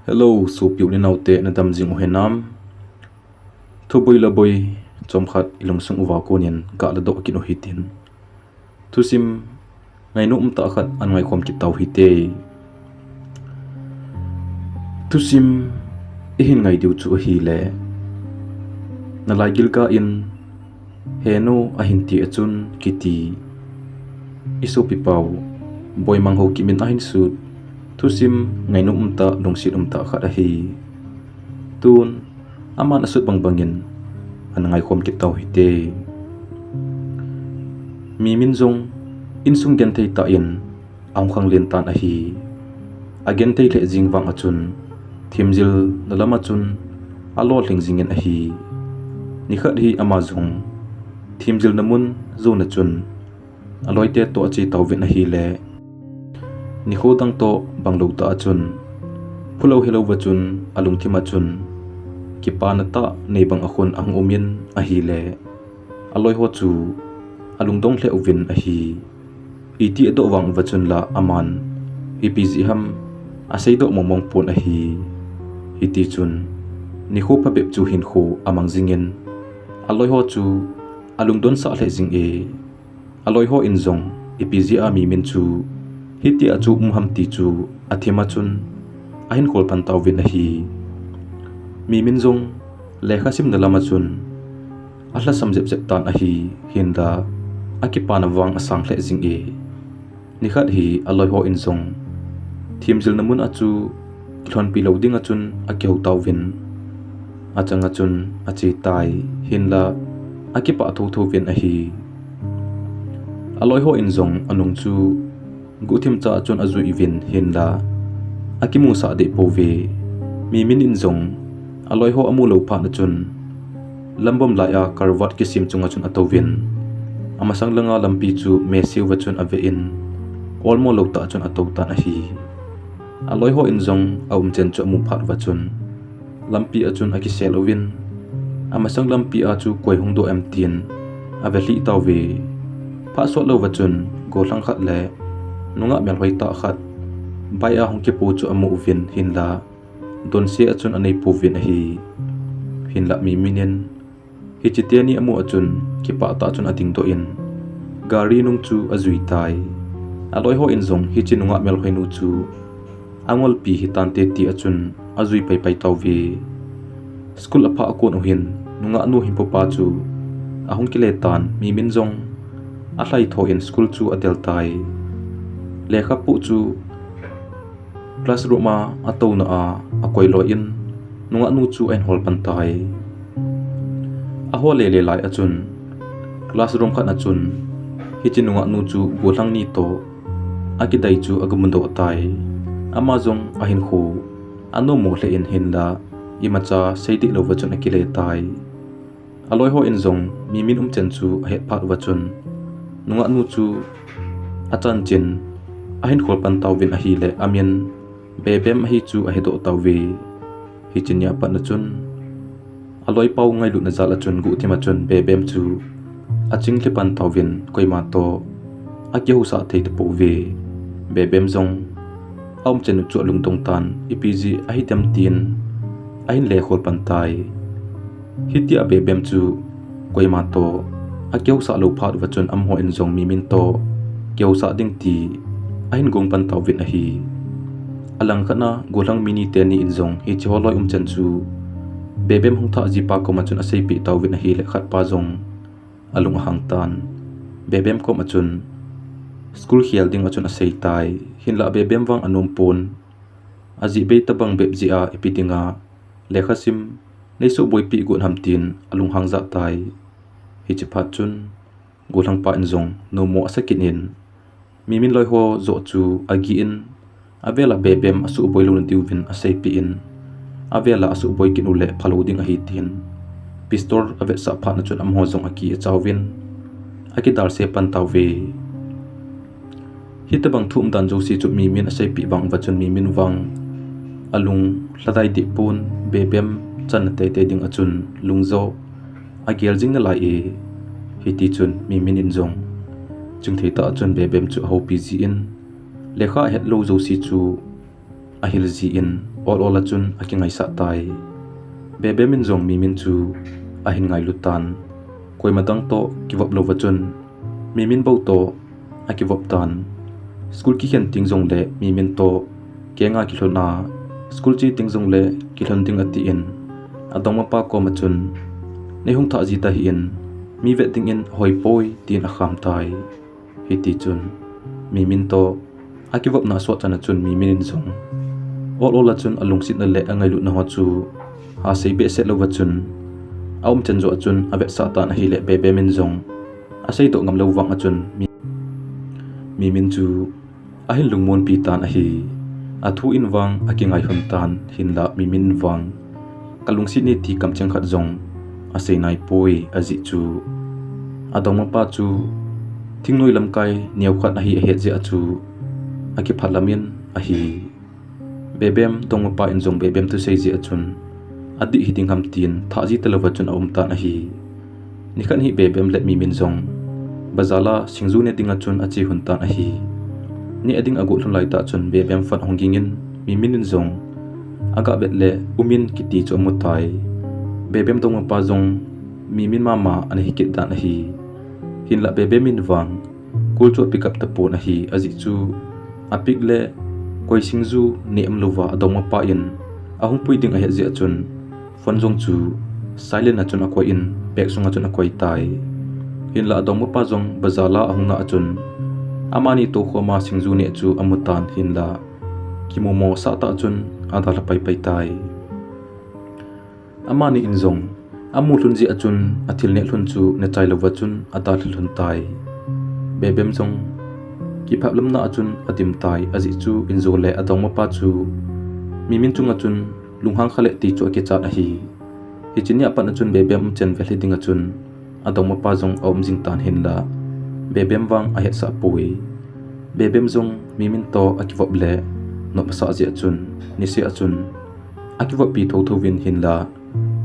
Hello, so piu ni naute na dam jing henam. Thuboi laboi chom khat ilong sung uwa konin ka la do kino hitin. Thusim ngai no ta khat an ngai khom ki tau hite. Thusim ihin ngai diu chu hi le. Na laigilga in HENO AHIN ti achun kiti. Iso pipau boy mangho kimin ahin sud. Thusim ngai no ta longsit ta khat hi. Tun aman asut bangin an ngai khom ki tau hite. Mi min zong insung gen thei ta in ang khang len tan hi. Again thei le jing wang achun thimjil nalama chun alo hling jingen hi. Ni khat hi ama zong thimjil namun zo na chun aloi te to chi tau vin hi le. Ni kho dang to banglo ta achun phulo helo wachun alung thima chun kipana ta nei bang akhon ang umin a hi le. Aloi ho chu alung dong hle uvin a hi. Iti do wang wachun la aman ipz ham asei do momong pon a hi. Iti chun ni kho pa bep chu hin kho amang jingen. Aloi ho chu alung don sa hle jing e. Aloi ho in zong ipz a mi min chu hiti achu ham ti chu athima chun ahin khol pan taw vin a hi. Mi min zong lekha sim na lama chun ahla samjep jep tan a hi hinda akipana wang asang hle jing e. Ni khat hi aloi ho in zong thimjil namun achu thon pi lo ding achun akeu taw vin achanga chun achi tai hinla akipa tho tho vin a hi. Aloi ho in zong anung chu guthim cha chun azui vin hinla akimu sa de pove. Mi min in zong aloi ho amu lo pha na chun lambom la ya karwat ki sim chunga chun atovin amasang langa lampi chu mesiu wachun ave in olmo lo ta chun atau ta na hi. Aloi ho in zong aum chen chu amu phat wachun lampi achun akisel ovin amasang lampi a chu koi hungdo em tin ave li taw ve pha so lo wachun go lang khat le nunga mel hoi ta khat bai a hong ki pu chu amu vin hinla don se achun anei pu vin a hi. Hinla mi minin hi chitiani amu achun ki pa ta chun ating do in gari nung chu azui tai. Aloi ho in zong hi chinunga mel hoi nu chu angol pi hitan te ti achun azui pai pai taw ve. School apha akon uhin nunga nu himpo pa chu ahong ki le tan mi min zong a hlai tho in school chu adel tai. Lekha pu chu classroom a ato na a koi lo in nunga nu chu en hol pan tai. A ho le lai achun classroom khan achun hi chinunga nu chu golang ni to akidai chu agumundo tai. Ama zong ahin kho ano mo hle in hinda imacha seidi lo wachun akile tai. Aloi ho in zong mi min chen chu a het phat wachun nunga nu chu achan chin ahin khol pan taw vin a hi le amin bebem hi chu a hedo taw ve. Hi chinya pa na chun aloi pau ngai lu na zala chun gu thima chun bebem chu aching le pan taw vin koima to akeu sa thei te po ve. Bebem zong aum chen chu lung tong tan ipg a hitam tin ahin le khol pan tai. Hitia bebem chu koima to akeu sa lo phat wachun am ho in zong mi min to keu sa ding ti ahin gong pan taw vin a hi. Alang khana golang mini te ni in zong hi choloi chen chu bebem hung tha ji pa ko ma chun asei pi taw vin a hi le khat pa zong alung hang tan. Bebem ko ma chun school hial ding achun asei tai hinla bebem wang anum pon aji be tabang beb ji a ipitinga lekha sim nei so boi pi gun ham tin alung hang za tai. Hi chi phat chun golang pa in zong no mo asakin in mi min loi ho zo chu agi in avela bebem asu boi lo diwin asei pi in avela asu boi kin ule phalo ding a hitin pistor ave sa pha na chun am ho zong aki chawin aki dar se pan taw ve. Hitabang thum dan jo si chu mi min asei pi bang wachun mi min wang alung hladai di pun bebem chan te te ding achun lungzo agel jing na lai e. Hiti chun mi min in zong chung thei ta chun bebem chu ho pg in lekha het lo zo si chu ahil ji in ol achun aki ngai sa tai bebe min zong mi min chu ahin ngai lutan koi madang to kiwap lo wachun mi min bo to akiwap tan school ki hen ting zong le mi min to kenga ki hlona school chi ting zong le ki hlon ding ati in adong pa ko machun nei hung tha ji ta hi in mi ve ting in hoi poi tin a kham tai hiti chun mi min to akiwap na so chana chun mi min zong ol achun alung sit na le angai lu na ho chu ha sei be set lo wachun aum chen zo achun avet sa ta na hi le bebe min zong asei to ngam lo wang achun mi min chu ahin lungmon pi tan a hi athu in wang akingai hun tan hin la mi min wang kalung sit ni ti kam chang khat zong asei nai poi azi chu adong pa chu thingnoi lam kai niau khat a hi he je achu aki phalamin a hi bebem dong pa in zong bebem tu sei je achun adi hiting ham tin tha ji telewa chun aum ta na hi nikhan hi bebem let mi min zong bazala singzu ne dinga chun achi hun ta na hi ni ading agu hlun lai ta chun bebem fan hongingin mi min zong aga betle umin kiti chu mutai bebem dong pa zong mi min mama an hi kit da na hi hin la bebem min wang kul chu pick up ta po na hi aji chu apik le koi singzu ni amluwa adong pa in ahung puiding a he je chun fon zong chu silent achun akoi in pek sunga chun akoi tai hin la adong pa zong bazala ahung na achun amani to khoma singzu ne chu amutan hin la kimomo sa ta chun adala pai pai tai amani in zong amu hlun ji achun athil ne hlun chu ne chai lo wachun adal hlun tai bebem zong ki phaplam na achun adim tai aji chu inzo le adong pa chu mimin chunga chun lunghang khale ti chu ke cha na hi hichinia pan achun bebem chen ve hiding achun adong pa zong om jing tan hin la bebem wang a het sa pui bebem zong mimin to akiwap le no sa ji achun ni se achun akiwap pi tho win hin la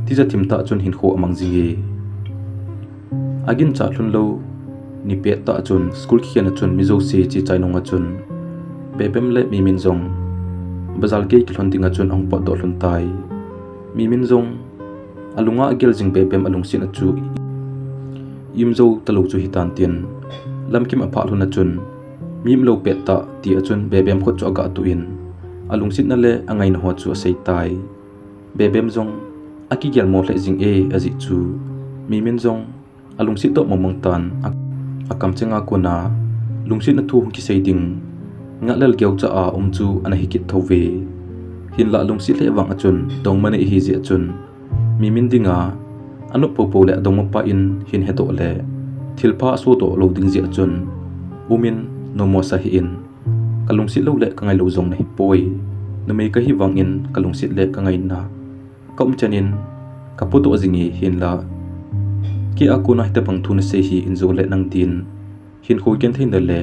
ti ja thim ta achun hin kho amang jingi agin cha hlun lo ni pe ta achun school khian achun mizo se chi chainong achun bebem le mimin zong bazal ke ki hlon ding achun ong pot do hlun tai mimin zong alunga agel jing bebem alung sin achu imzo talo chu hitan tin lamkim apha hlun achun mim lo pe ta ti achun bebem khot chu aga tu in alung sin na le angai na ho chu sei tai bebem zong aki gel mo le jing e aji chu mimin zong alung sit to momong tan akam chenga ko na lungsit na thu ki sei ding ngalal gyau cha a chu ana hikit thove hin la lungsit le wang achun dong mane hi ji achun mimin dinga anu popo le dong pa in hin heto le thilpha so to lo ding ji achun umin no mo sa hi in kalungsit lo le kangai lo zong nei poi na me ka hi wang in kalungsit le kangai na kom chanin kaputo jingi hin la ki aku na hita pang thuna se hi inzo le nang tin hin khoi ken thein le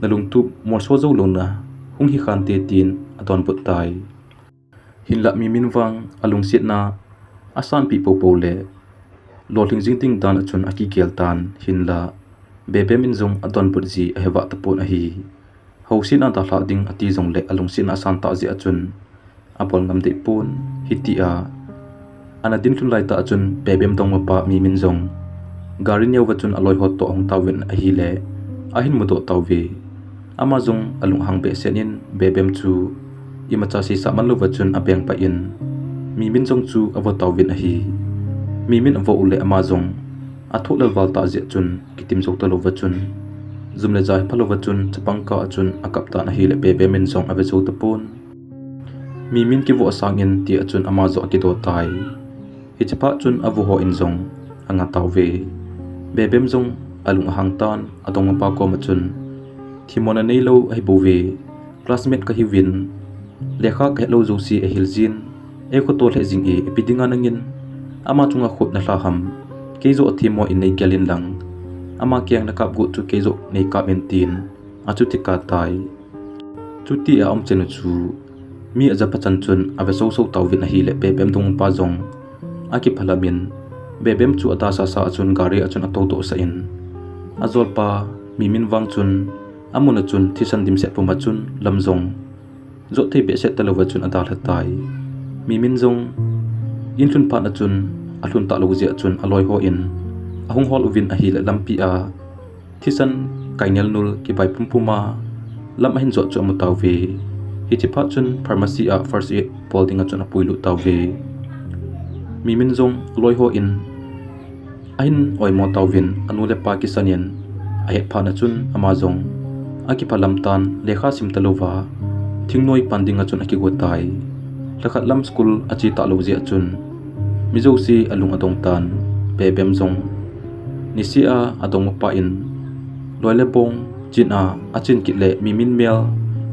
nalung tu mor so zo lo na hung hi khan te tin adon put tai hin la mi min wang alung sit na asan pi po po le lo thing jing ting dan achun aki kel tan hin la bebe min zong adon put ji a hewa ta pon a hi hausin an ta hla ding ati zong le alung sin asan ta ji achun apol ngam de pon hitia ana din thun lai ta achun bebem dong pa mi min zong garin yaw wachun aloi hot to ong tawin a hi le ahin mudo tawve amazong alung hang be senin bebem chu imacha si saman lo wachun apeng pa in mi min zong chu awo tawin a hi mi min awo ule amazong athu lal wal ta je chun kitim zok to lo wachun zumle jai phalo wachun chapang ka achun akap ta na hi le bebem min zong ave zo ta pon mi min ki wo sangin ti achun amazo ki do tai hichapa chun avu ho in zong anga tawve bebem zong alung hang tan adong pa ko machun thimona nei lo ai bove classmate ka hi win lekha ka lo zo si a hiljin e ko to le jing e epidinga nangin ama chunga khot na hla ham kezo athimo in nei galin lang ama kyang na kap go chu kezo nei kap en tin achu tika tai chuti a om chenu chu mi aja pachan chun ave so so tawin a hi le bebem dong pa zong aki phalamin bebem chu ata sa sa achun gari achun ato to sa in azol pa mimin wang chun amuna chun thisan dim se puma chun lamzong zo thei be set talo chun adal hatai mi min zong in hlun pha na chun a hlun ta lo zia chun aloi ho in ahung hol uvin a hi la lampi a thisan kainel nul ki bai pumpuma lam hin zo chu mu taw ve hi chi pha chun pharmacy a first aid polding a chun a puilu taw ve mi min zong loi ho in ahin oi mo taw vin anu le pakistanian a het pha na chun amazon aki phalam tan lekha sim talova thingnoi panding a chun aki go tai lakhat lam school achi ta lo zia chun mizo si alung adong tan pe bem zong nisia adong pa in loile pong chin a achin kitle mi min mel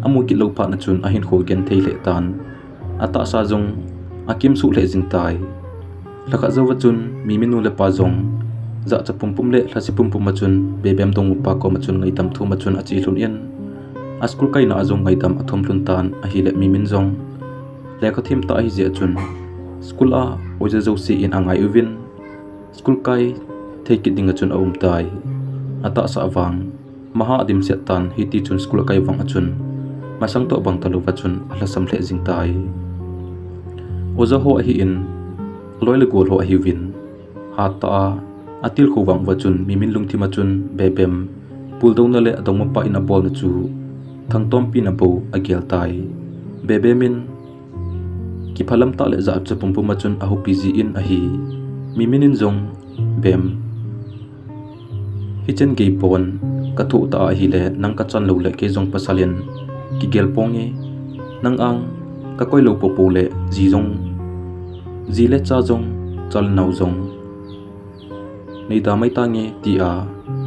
amu ki lo pha na chun ahin kho gen thei le tan ata sa zong akim su le jing tai lakha zo chun mi min nu le pa zong za cha pum pum le hlasi pum pum ma chun be bem dong pa ko ma chun ngai tam thu ma chun achi hlun in a school kai na azong ngai tam athom hlun tan a hi le mi min zong le ka thim ta hi je chun school a oje zo si in angai uvin school kai thei ki ding a chun aum tai ata sa awang maha dim se tan hi ti chun school kai wang a chun masang to bang talu wa chun ala sam le jing tai oza ho hi in loi le gol ho hi win ha ta atil khu wang wa chun mi min lung thi ma chun be bem pul dong na le adong ma pa in a bol na chu thang tom pi na bo agel tai be be min ki phalam ta le za cha pum pum ma chun a hu pg in a hi mi min in zong bem hi chen ge pon ka thu ta hi le nang ka chan lo le ke zong pasalin ki gel ponge nang ang ka koi lo po po le ji zong ji le cha zong chal nau zong nei da mai ta nge ti a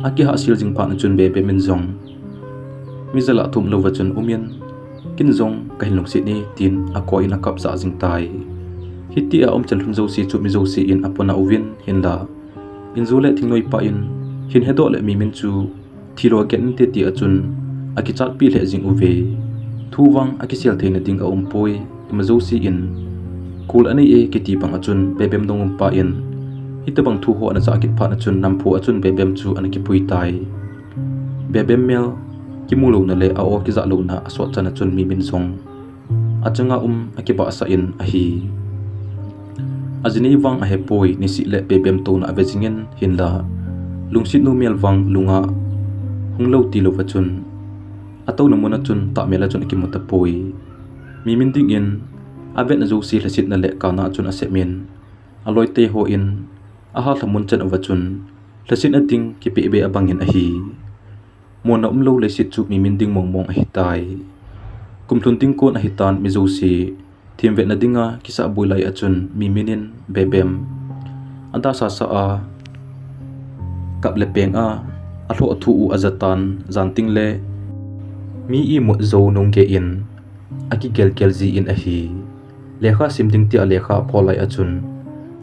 aki ha sil jing pha na chun be be min zong mi zala thum lo wa chun umian kin zong ka hin lung si ni tin a ko in a kap za jing tai hiti a om chal hun zo si chu mi zo si in apona uvin hin la in zo le thingnoi pa in hin hedo le mi min chu thiro gen te ti a chun aki chat pi le jing uve thuwang aki sel theina ding a poi ma zo si in kul ani e ki ti pang a chun be bem dong pa in hitabang thu ho na za kit pha na chun nam phu a chun be bem chu an ki pui tai be bem mel ki mu lo na le a o ki za lo na a so chana chun mi min song achanga aki ba sa in a hi ajini wang a he poi ni si le be bem to na avejingen hin la lungsit nu mel wang lunga hunglo ti lo wa chun ato na mona chun ta mela chun ki mota poi mi min ding in avet na zo si hlasit na le ka na chun a semin aloi te ho in a ha thamun chan wa chun hlasin a ding ki pe be abangin a hi mona lo le sit chu mi min ding mong mong a hi tai kumthun ting kon a hi tan mi zo si thim ve na dinga ki sa bulai a chun mi minin bebem anda sa sa a kap le peng a tho thu u azatan zanting le mi i mo zo nong ge in aki gel gel ji in a hi lekha simding ti a lekha pholai a chun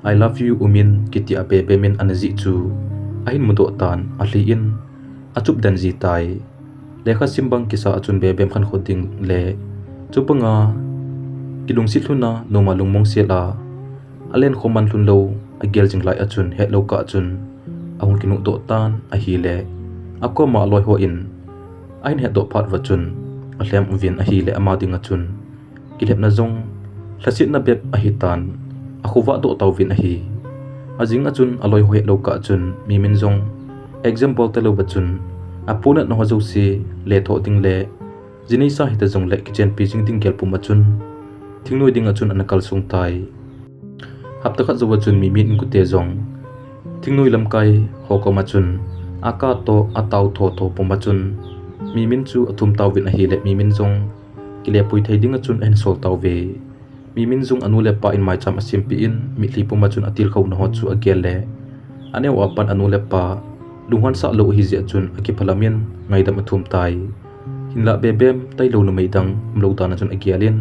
I love you umin kiti a be min anazi chu ahin mudo tan a hli in a chup dan ji tai lekha simbang kisa achun be bem khan khoding le chupanga kilung si thluna no malung mong sela alen khoman thlun lo a gel jing lai achun he lo ka chun ahun kinu do tan a hi le akko ma loi ho in ain he do phat wa chun a hlem vin a hi le ama ding a chun kilep na zong hlasit na bep a hi tan a khuwa do taw vin a hi ajing a chun aloi ho he lo ka chun mi min zong example te lo ba chun a puna no zo si le tho ting le jinei sa hita zong le kitchen pijing ding gel pum a chun thingnoi ding a chun an kal sung tai hapta kha zo wa chun mi min ku te zong thingnoi lam kai ho ko ma chun aka to ataw tho tho pum a chun mi min chu athum taw vin a hi le mi min zong kile pui thai ding a chun en sol taw ve mi min zong anu le pa in mai cham asim pi in mi thli pum a chun atil kho na ho chu agel le ane wa pan anu le pa lunghan sa lo hi je chun aki phalamin ngaidam athum tai hinla bebem tai lo no meidang mlo ta na chun agialin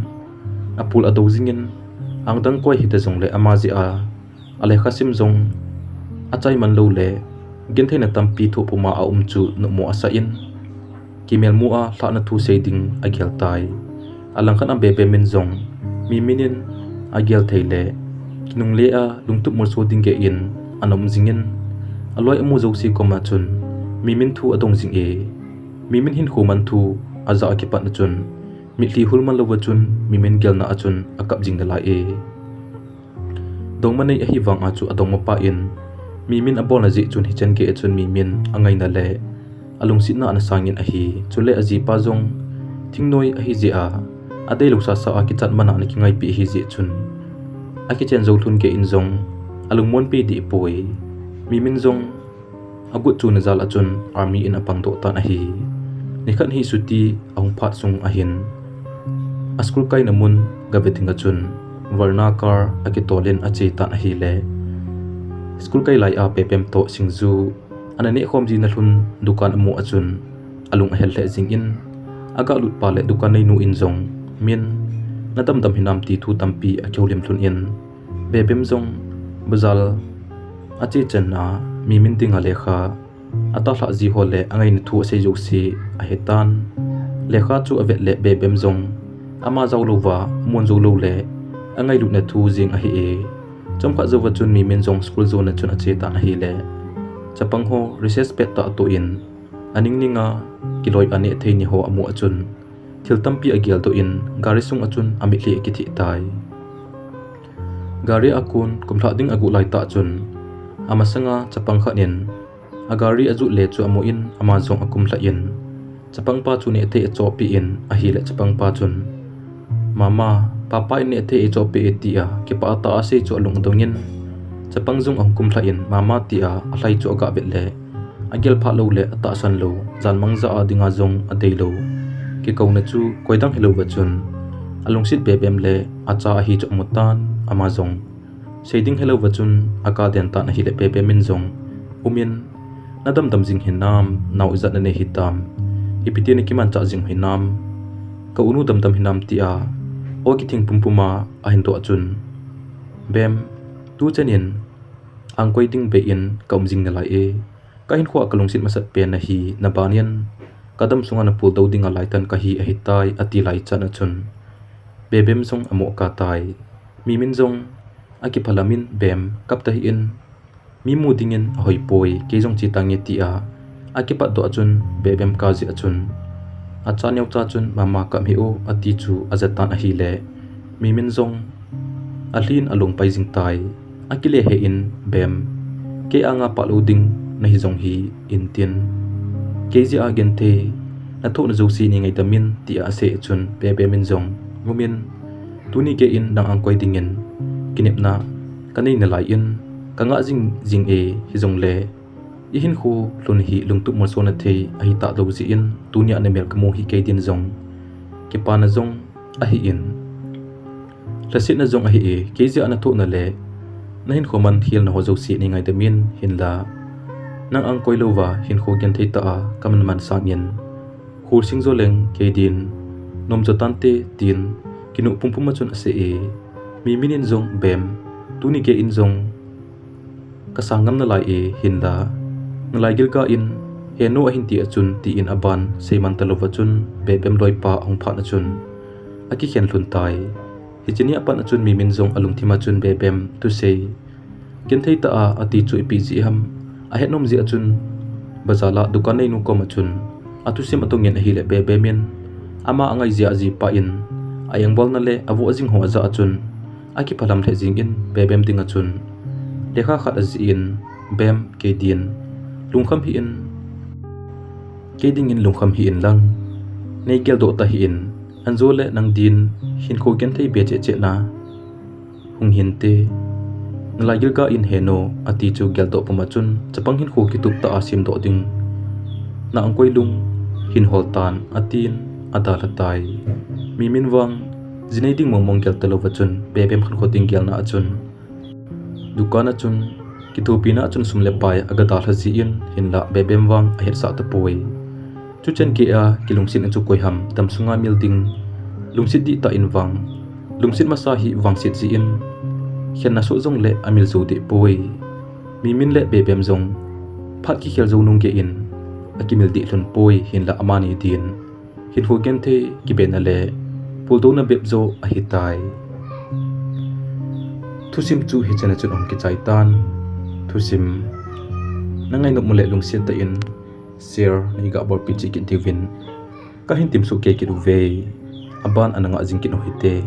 apul ado zingin angdang koi hita zong le amazi a ale khasim zong achai man lo le gen theina tampi thu puma a chu no mo asa in kimel mu a thla na thu seiding agial tai alang khan am bebem min zong mi minin agial theile kinung le a lungtup mor so ding ge in anom zingin aloi amu zo si koma chun mi min thu adong jing e mi min hin khuman thu aza ki pat na chun mitli hulman lawa chun mimin gel na achun akap jing na lai dong manai ahi wang achu adong mapa in mimin abol na ji chun hichen ke chun mimin angai na le alung sit na sangin ahi chule aji pa jong thingnoi ahi ji a adei luksa sa a ki chat mana na ki ngai pi hi ji chun aki chen zo thun ke in jong alung mon pe di poi mimin jong agut chu na zal achun army in apang to tan ahi nikhan hi suti ong phat sung ahin askul kai namun gabeting achun varna kar akitolen ache tan ahi le school kai lai a pepem to singzu anani khom ji na thun dukan amu achun alung hel le jing in aga lut pa le dukan nei nu in jong min nadam dam hinam ti thu tampi akyolim thun in bebem jong bazal ache chen na mimin tinga lekha ata hla ji hole angai ni thu se jo si a hetan lekha chu avet le bebem jong ama zawlova mon zo lo le angai lut na thu jing a hi e chomkha zo wachun mimin jong school zone na chun ache ta na hi le chapang ho recess pet ta to in aning ninga kiloi ane thei ni ho amu achun thil tampi agial to in gari sung achun ami hli ki thi tai gari akun kumthla ding agu lai ta chun amasanga chapang kha nin agari aju le chu amu in ama jong akum hla in chapang pa chu ne the cho pi in a hi le chapang pa chun mama papa in ne the cho pi ti a ki pa ta ase cho lung dongin chapang jong angkum hla in mama ti a hlai cho ga bet le agel pha lo le ata san lo jan mangza a dinga jong a dei lo ki ko na chu koidang helo wachun alung sit bebem le acha a hi cho mutan ama jong seiding helo wachun aka den ta na hi le bebem min jong umin nadam dam jing hinam nau izat na ne hitam ipiti ne kiman cha jing hinam ka unu dam dam hinam ti a o ki thing pumpuma a hin to achun bem tu chenin ang koi ting be in kaum jing na lai e ka hin khwa kalung sit masat pen na hi na banian kadam sunga na pul do dinga lai tan ka hi a hitai ati lai chan achun bebem song amo ka tai mimin jong aki phalamin bem kap ta hi in mi mu dingin hoi poi ke jong chi tangi ti a aki pat do achun bebem ka ji achun acha nyok cha chun mama kam hi o ati chu azatan a hi le mimin jong alin alung pai jing tai akile he in bem ke anga paluding na hi jong hi intin ke ji agen the na tho na jo si ni ngai tamin ti a se chun bebe min jong mumin tuni ke in dang ang koi dingin kinep na kanei na lai in kanga jing jing e hi jong le i hin khu lun hi lungtuk mo so na the a hi ta do ji in tunia na mel kamo hi ke din jong ke pa na jong a hi in lasit na jong a hi e ke ji ana tho na le na hin khoman hil na ho jo si ni ngai tamin hin la nang ang koi lova hin kho gen thei ta a kaman man sangin khur sing zo leng ke din nom jo tante tin kinu pumpum chun ase e mi minin jong bem tuni ke in jong kasangam na lai e hin la LAIGILGA in HENO AHIN ti achun ti in aban seiman talova chun bebem loi pa ong pha na chun aki khen hlun tai hichini apan achun mimin jong alung thima chun bebem tu sei gen thei ta a ati chu pi ji ham a henom ji achun bazala dukan nei nu ko machun atu sim atongin a hi le bebemin ama angai ji aji pa in ayang bol na le awu ajing ho aza achun aki phalam the jing in bebem ding achun lekha khat aji in bem ke din lungkham hi in ke ding in lungkham hi in lang nei gel do ta hi in anjole nang din hin kho gen thei be che che na hung hin te LAIGILGA in HENO ati chu gel do pamachun chapang hin kho ki tup ta asim do ding na angkoi lung hin holtan atin adalatai mimin wang jinei ding mong gel talo wachun bebem khan kho ding gel na achun dukana chun kitupina chun sumle pai agada haji in hinla bebem wang a het sa ta poi chuchen ke a kilungsin chu koi ham tamsunga milding lungsit di ta in wang lungsit masa hi wang sit ji in khenna so jong le amil zo de poi mimin le bebem jong phat ki khel zo nung ke in akimil di hlun poi hinla amani din hin ho gen the ki ben ale puldo na beb zo a hitai thusim chu hi chana chun om ki chaitan thusim nangai nok mole lungsit ta in share ni ga bor pichi ki divin ka hin tim su ke ki du ve aban ananga jingkin ohite